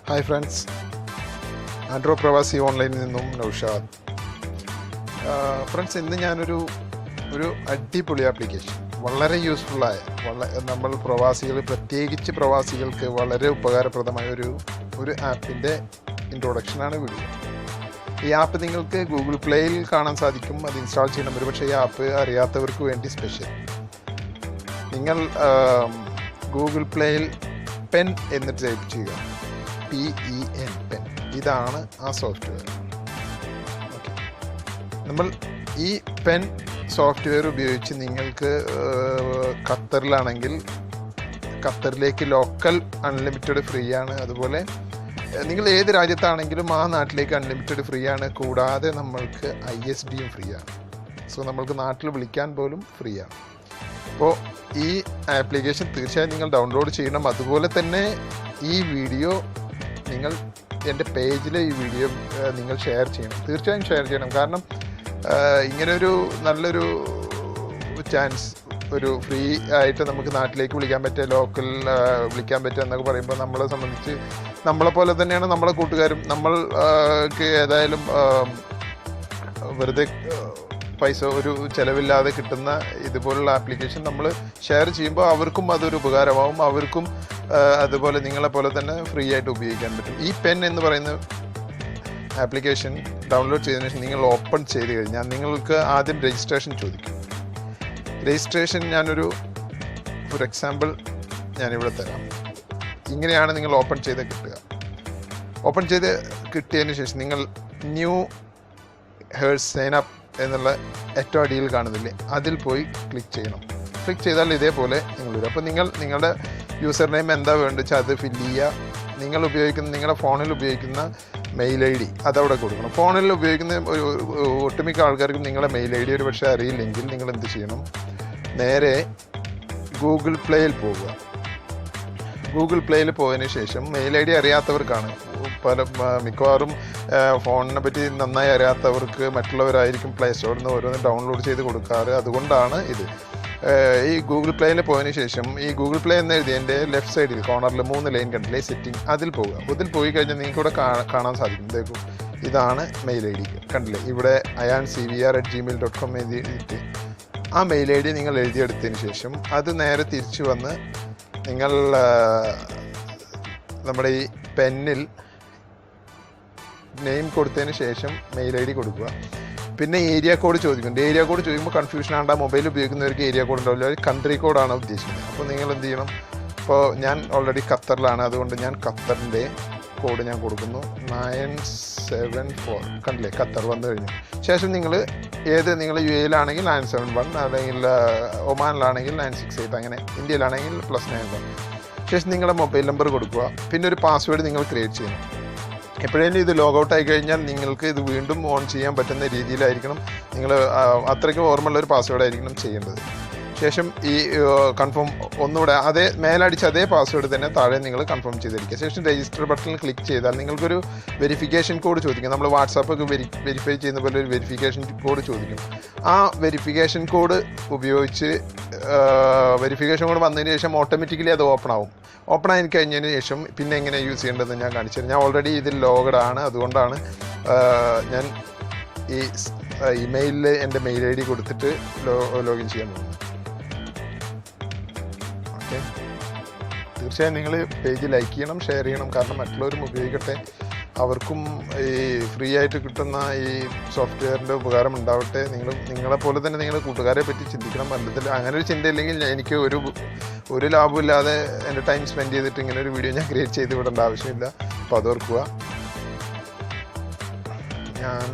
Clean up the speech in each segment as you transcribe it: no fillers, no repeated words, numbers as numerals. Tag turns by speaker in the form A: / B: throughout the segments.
A: Hi friends, ആൻഡ്രോ പ്രവാസി ഓൺലൈനിൽ നിന്നും നൗഷാദ്. ഫ്രണ്ട്സ്, ഇന്ന് ഞാനൊരു അടിപൊളി ആപ്ലിക്കേഷൻ, വളരെ യൂസ്ഫുള്ളായ, നമ്മൾ പ്രവാസികൾ, പ്രത്യേകിച്ച് പ്രവാസികൾക്ക് വളരെ ഉപകാരപ്രദമായ ഒരു ആപ്പിൻ്റെ ഇൻട്രൊഡക്ഷനാണ് വീഡിയോ. ഈ ആപ്പ് നിങ്ങൾക്ക് ഗൂഗിൾ പ്ലേയിൽ കാണാൻ സാധിക്കും. അത് ഇൻസ്റ്റാൾ ചെയ്യണം. ഒരുപക്ഷെ ഈ ആപ്പ് അറിയാത്തവർക്ക് വേണ്ടി സ്പെഷ്യൽ. നിങ്ങൾ ഗൂഗിൾ പ്ലേയിൽ പെൻ എന്ന് ടൈപ്പ് ചെയ്യുക. PEN, pen. ഇതാണ് ആ സോഫ്റ്റ്വെയർ. ഓക്കെ, നമ്മൾ ഈ പെൻ സോഫ്റ്റ്വെയർ ഉപയോഗിച്ച് നിങ്ങൾക്ക് ഖത്തറിലാണെങ്കിൽ ഖത്തറിലേക്ക് ലോക്കൽ അൺലിമിറ്റഡ് ഫ്രീ ആണ്. അതുപോലെ നിങ്ങൾ ഏത് രാജ്യത്താണെങ്കിലും ആ നാട്ടിലേക്ക് അൺലിമിറ്റഡ് ഫ്രീ ആണ്. കൂടാതെ നമ്മൾക്ക് ISDയും ഫ്രീ ആണ്. സോ നമ്മൾക്ക് നാട്ടിൽ വിളിക്കാൻ പോലും ഫ്രീ ആണ്. അപ്പോൾ ഈ ആപ്ലിക്കേഷൻ തീർച്ചയായും നിങ്ങൾ ഡൗൺലോഡ് ചെയ്യണം. അതുപോലെ തന്നെ ഈ വീഡിയോ നിങ്ങൾ എൻ്റെ പേജിൽ ഈ വീഡിയോ നിങ്ങൾ ഷെയർ ചെയ്യണം. തീർച്ചയായും ഷെയർ ചെയ്യണം. കാരണം ഇങ്ങനൊരു നല്ലൊരു ചാൻസ്, ഒരു ഫ്രീ ആയിട്ട് നമുക്ക് നാട്ടിലേക്ക് വിളിക്കാൻ പറ്റുക, ലോക്കൽ വിളിക്കാൻ പറ്റുക എന്നൊക്കെ പറയുമ്പോൾ നമ്മളെ സംബന്ധിച്ച് നമ്മളെപ്പോലെ തന്നെയാണ് നമ്മളെ കൂട്ടുകാരും. നമ്മൾക്ക് ഏതായാലും വെറുതെ പൈസ ഒരു ചിലവില്ലാതെ കിട്ടുന്ന ഇതുപോലുള്ള ആപ്ലിക്കേഷൻ നമ്മൾ ഷെയർ ചെയ്യുമ്പോൾ അവർക്കും അതൊരു ഉപകാരമാവും. അവർക്കും അതുപോലെ നിങ്ങളെപ്പോലെ തന്നെ ഫ്രീ ആയിട്ട് ഉപയോഗിക്കാൻ പറ്റും. ഈ പെൻ എന്ന് പറയുന്ന ആപ്ലിക്കേഷൻ ഡൗൺലോഡ് ചെയ്തതിനു ശേഷം നിങ്ങൾ ഓപ്പൺ ചെയ്ത് കഴിഞ്ഞാൽ നിങ്ങൾക്ക് ആദ്യം രജിസ്ട്രേഷൻ ചോദിക്കും. രജിസ്ട്രേഷൻ ഫോർ എക്സാമ്പിൾ ഞാനിവിടെ തരാം. ഇങ്ങനെയാണ് നിങ്ങൾ ഓപ്പൺ ചെയ്ത് കിട്ടുക. ഓപ്പൺ ചെയ്ത് കിട്ടിയതിന് ശേഷം നിങ്ങൾ ന്യൂ ഹേഴ്സ് സൈൻ അപ്പ് എന്നുള്ള ഏറ്റവും അടിയിൽ കാണുന്നില്ലേ, അതിൽ പോയി ക്ലിക്ക് ചെയ്യണം. ക്ലിക്ക് ചെയ്താൽ ഇതേപോലെ നിങ്ങൾ വരും. അപ്പോൾ നിങ്ങളുടെ യൂസർ നെയിം എന്താ വേണ്ടത് വെച്ചാൽ അത് ഫില്ല് ചെയ്യുക. നിങ്ങളുടെ ഫോണിൽ ഉപയോഗിക്കുന്ന മെയിൽ ID അതവിടെ കൊടുക്കണം. ഫോണിൽ ഉപയോഗിക്കുന്ന ഒട്ടുമിക്ക ആൾക്കാർക്കും നിങ്ങളുടെ മെയിൽ ID ഒരു പക്ഷേ അറിയില്ലെങ്കിൽ നിങ്ങൾ എന്ത് ചെയ്യണം, നേരെ ഗൂഗിൾ പ്ലേയിൽ പോകുക. ഗൂഗിൾ പ്ലേയിൽ പോയതിന് ശേഷം മെയിൽ ID അറിയാത്തവർക്കാണ്, മിക്കവാറും ഫോണിനെ പറ്റി നന്നായി അറിയാത്തവർക്ക് മറ്റുള്ളവരായിരിക്കും പ്ലേ സ്റ്റോറിൽ നിന്ന് ഓരോന്ന് ഡൗൺലോഡ് ചെയ്ത് കൊടുക്കാറ്. അതുകൊണ്ടാണ് ഇത്. ഈ ഗൂഗിൾ പ്ലേയിൽ പോയതിന് ശേഷം ഈ ഗൂഗിൾ പ്ലേ എന്ന് എഴുതിയതിൻ്റെ ലെഫ്റ്റ് സൈഡിൽ കോർണറിൽ 3 ലൈൻ കണ്ടില്ലേ, സെറ്റിംഗ്, അതിൽ പോവുക. അതിൽ പോയി കഴിഞ്ഞാൽ നിങ്ങൾക്ക് ഇവിടെ കാണാൻ സാധിക്കും. ഇതേക്കും, ഇതാണ് മെയിൽ ID. കണ്ടില്ലേ, ഇവിടെ ayan.cvr@gmail.com എഴുതിയിട്ട് ആ മെയിൽ ID നിങ്ങൾ എഴുതിയെടുത്തതിന് ശേഷം അത് നേരെ തിരിച്ചു വന്ന് നിങ്ങൾ നമ്മുടെ ഈ പെന്നിൽ നെയിം കൊടുത്തതിന് ശേഷം മെയിൽ ID കൊടുക്കുക. പിന്നെ ഏരിയ കോഡ് ചോദിക്കും. ഏരിയ കോഡ് ചോദിക്കുമ്പോൾ കൺഫ്യൂഷൻ ആണ്ട. മൊബൈൽ ഉപയോഗിക്കുന്നവർക്ക് ഏരിയ കോഡ് ഉണ്ടാവില്ല, കൺട്രി കോഡാണ് ഉദ്ദേശിക്കുന്നത്. അപ്പോൾ നിങ്ങൾ എന്ത് ചെയ്യണം, ഇപ്പോൾ ഞാൻ ഓൾറെഡി ഖത്തറിലാണ്, അതുകൊണ്ട് ഞാൻ ഖത്തറിൻ്റെ കോഡ് ഞാൻ കൊടുക്കുന്നു 974. കണ്ടില്ലേ, ഖത്തർ വന്നു കഴിഞ്ഞു. ശേഷം നിങ്ങൾ നിങ്ങൾ UAE-ലാണെങ്കിൽ 971, അല്ലെങ്കിൽ ഒമാനിലാണെങ്കിൽ 968, അങ്ങനെ ഇന്ത്യയിലാണെങ്കിൽ +91. ശേഷം നിങ്ങളുടെ മൊബൈൽ നമ്പർ കൊടുക്കുക. പിന്നെ ഒരു പാസ്വേഡ് നിങ്ങൾ ക്രിയേറ്റ് ചെയ്യണം. എപ്പോഴേലും ഇത് ലോഗൗട്ട് ആയി കഴിഞ്ഞാൽ നിങ്ങൾക്ക് ഇത് വീണ്ടും ഓൺ ചെയ്യാൻ പറ്റുന്ന രീതിയിലായിരിക്കണം നിങ്ങൾ അത്രയ്ക്ക് ഓർമ്മയുള്ള ഒരു പാസ്വേഡ് ആയിരിക്കണം ചെയ്യേണ്ടത്. ശേഷം ഈ കൺഫേം ഒന്നുകൂടെ മേലടിച്ച് അതേ പാസ്വേഡ് തന്നെ താഴെ നിങ്ങൾ കൺഫേം ചെയ്തിരിക്കുക. ശേഷം രജിസ്റ്റർ ബട്ടണിൽ ക്ലിക്ക് ചെയ്താൽ നിങ്ങൾക്കൊരു വെരിഫിക്കേഷൻ കോഡ് ചോദിക്കും. നമ്മൾ വാട്സാപ്പൊക്കെ വെരിഫൈ ചെയ്യുന്ന പോലെ ഒരു വെരിഫിക്കേഷൻ കോഡ് ചോദിക്കും. ആ വെരിഫിക്കേഷൻ കോഡ് ഉപയോഗിച്ച് വെരിഫിക്കേഷൻ കോഡ് വന്നതിന് ശേഷം ഓട്ടോമാറ്റിക്കലി അത് ഓപ്പൺ ആയി കഴിഞ്ഞതിന് ശേഷം പിന്നെ എങ്ങനെ യൂസ് ചെയ്യേണ്ടതെന്ന് ഞാൻ കാണിച്ചു തരാം. ഞാൻ ഓൾറെഡി ഇതിൽ ലോഗഡ് ആണ്, അതുകൊണ്ടാണ് ഞാൻ ഈ ഇമെയിലിൽ എൻ്റെ മെയിൽ ID കൊടുത്തിട്ട് ലോഗിൻ ചെയ്യാൻ പോകുന്നത്. ഓക്കെ, തീർച്ചയായും നിങ്ങൾ പേജ് ലൈക്ക് ചെയ്യണം, ഷെയർ ചെയ്യണം. കാരണം മറ്റുള്ളവരും ഉപയോഗിക്കട്ടെ, അവർക്കും ഈ ഫ്രീ ആയിട്ട് കിട്ടുന്ന ഈ സോഫ്റ്റ്വെയറിൻ്റെ ഉപകാരം ഉണ്ടാവട്ടെ. നിങ്ങളെപ്പോലെ തന്നെ നിങ്ങളുടെ കൂട്ടുകാരെ പറ്റി ചിന്തിക്കണം. ബന്ധത്തിൽ അങ്ങനെ ഒരു ചിന്തയില്ലെങ്കിൽ എനിക്ക് ഒരു ലാഭമില്ലാതെ എൻ്റെ ടൈം സ്പെൻഡ് ചെയ്തിട്ട് ഇങ്ങനെ ഒരു വീഡിയോ ഞാൻ ക്രിയേറ്റ് ചെയ്ത് വിടേണ്ട ആവശ്യമില്ല. അപ്പോൾ അതോർക്കുക. ഞാൻ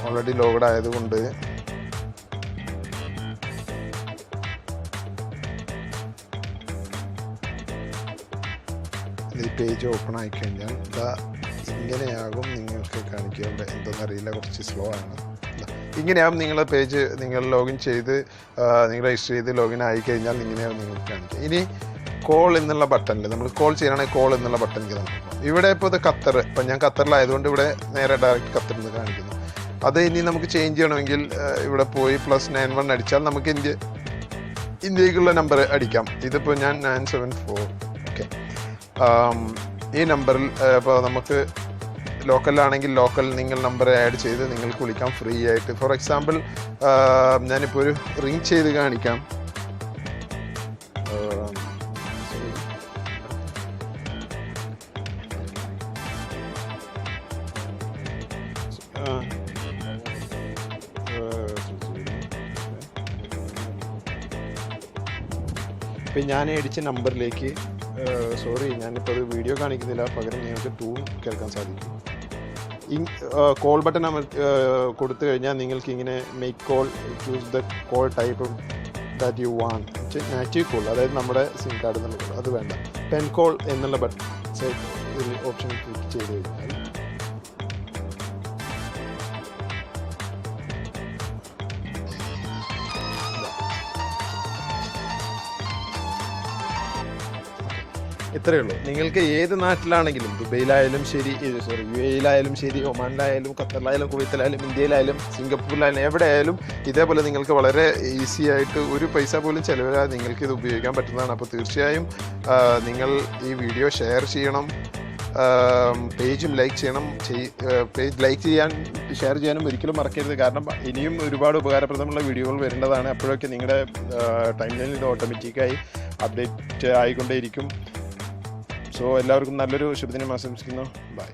A: ഓൾറെഡി ലോഗഡ് ആയതുകൊണ്ട് ഈ പേജ് ഓപ്പൺ ആയിക്കഴിഞ്ഞാൽ ഇങ്ങനെയാകും നിങ്ങൾക്ക് കാണിക്കുക. എന്തെന്നറിയില്ല, കുറച്ച് സ്ലോ ആണ്. ഇങ്ങനെയാകും നിങ്ങളുടെ പേജ്. നിങ്ങൾ ലോഗിൻ ചെയ്ത് നിങ്ങൾ രജിസ്റ്റർ ചെയ്ത് ലോഗിൻ ആയിക്കഴിഞ്ഞാൽ ഇങ്ങനെയാകും നിങ്ങൾക്ക് കാണിക്കുക. ഇനി കോൾ എന്നുള്ള ബട്ടണിൽ നമ്മൾ കോൾ ചെയ്യാനാണെങ്കിൽ കോൾ എന്നുള്ള ബട്ടണിൽ നമുക്ക് ഇവിടെ ഇപ്പോൾ ഇത് ഖത്തർ, ഇപ്പം ഞാൻ ഖത്തറിലായതുകൊണ്ട് ഇവിടെ നേരെ ഡയറക്റ്റ് ഖത്തറിൽ നിന്ന് കാണിക്കുന്നു. അത് ഇനി നമുക്ക് ചേഞ്ച് ചെയ്യണമെങ്കിൽ ഇവിടെ പോയി +91 അടിച്ചാൽ നമുക്ക് ഇന്ത്യക്കുള്ള നമ്പർ അടിക്കാം. ഇതിപ്പോൾ ഞാൻ 974. ഓക്കെ, ഈ നമ്പറിൽ ഇപ്പോൾ നമുക്ക് ലോക്കലിലാണെങ്കിൽ ലോക്കൽ നിങ്ങൾ നമ്പർ ആഡ് ചെയ്ത് നിങ്ങൾക്ക് വിളിക്കാം ഫ്രീ ആയിട്ട്. ഫോർ എക്സാമ്പിൾ ഞാനിപ്പോൾ ഒരു റിങ് ചെയ്ത് കാണിക്കാം. ഇപ്പം ഞാൻ അടിച്ച നമ്പറിലേക്ക് സോറി ഞാനിപ്പോൾ ഒരു വീഡിയോ കാണിക്കുന്നില്ല, പകരം നിങ്ങൾക്ക് ടൂൺ കേൾക്കാൻ സാധിക്കും. കോൾ ബട്ടൺ കൊടുത്തു കഴിഞ്ഞാൽ നിങ്ങൾക്ക് ഇങ്ങനെ make call, choose the call type that you want. Native call, അതായത് നമ്മുടെ സിം കാർഡ് എന്നുള്ള കോൾ അത് വേണ്ട. പെൻ കോൾ എന്നുള്ള ബട്ടൺ ഓപ്ഷൻ ക്ലിക്ക് ചെയ്ത് കഴിഞ്ഞാൽ ഇത്രയേ ഉള്ളൂ. നിങ്ങൾക്ക് ഏത് നാട്ടിലാണെങ്കിലും, ദുബൈയിലായാലും ശരി, യു എയിലായാലും ശരി, ഒമാനിലായാലും, ഖത്തറിലായാലും, കുവൈത്തിലായാലും, ഇന്ത്യയിലായാലും, സിംഗപ്പൂരിലായാലും, എവിടെയായാലും ഇതേപോലെ നിങ്ങൾക്ക് വളരെ ഈസി ആയിട്ട് ഒരു പൈസ പോലും ചിലവില്ലാതെ നിങ്ങൾക്ക് ഇത് ഉപയോഗിക്കാൻ പറ്റുന്നതാണ്. അപ്പോൾ തീർച്ചയായും നിങ്ങൾ ഈ വീഡിയോ ഷെയർ ചെയ്യണം, പേജും ലൈക്ക് ചെയ്യണം. പേജ് ലൈക്ക് ചെയ്യാൻ, ഷെയർ ചെയ്യാനും ഒരിക്കലും മറക്കരുത്. കാരണം ഇനിയും ഒരുപാട് ഉപകാരപ്രദമുള്ള വീഡിയോകൾ വരേണ്ടതാണ്. അപ്പോഴൊക്കെ നിങ്ങളുടെ ടൈം ലൈനിൽ ഇത് ഓട്ടോമാറ്റിക്കായി അപ്ഡേറ്റ് ആയിക്കൊണ്ടേയിരിക്കും. സോ എല്ലാവർക്കും നല്ലൊരു ശുഭദിനം ആശംസിക്കുന്നു. ബൈ.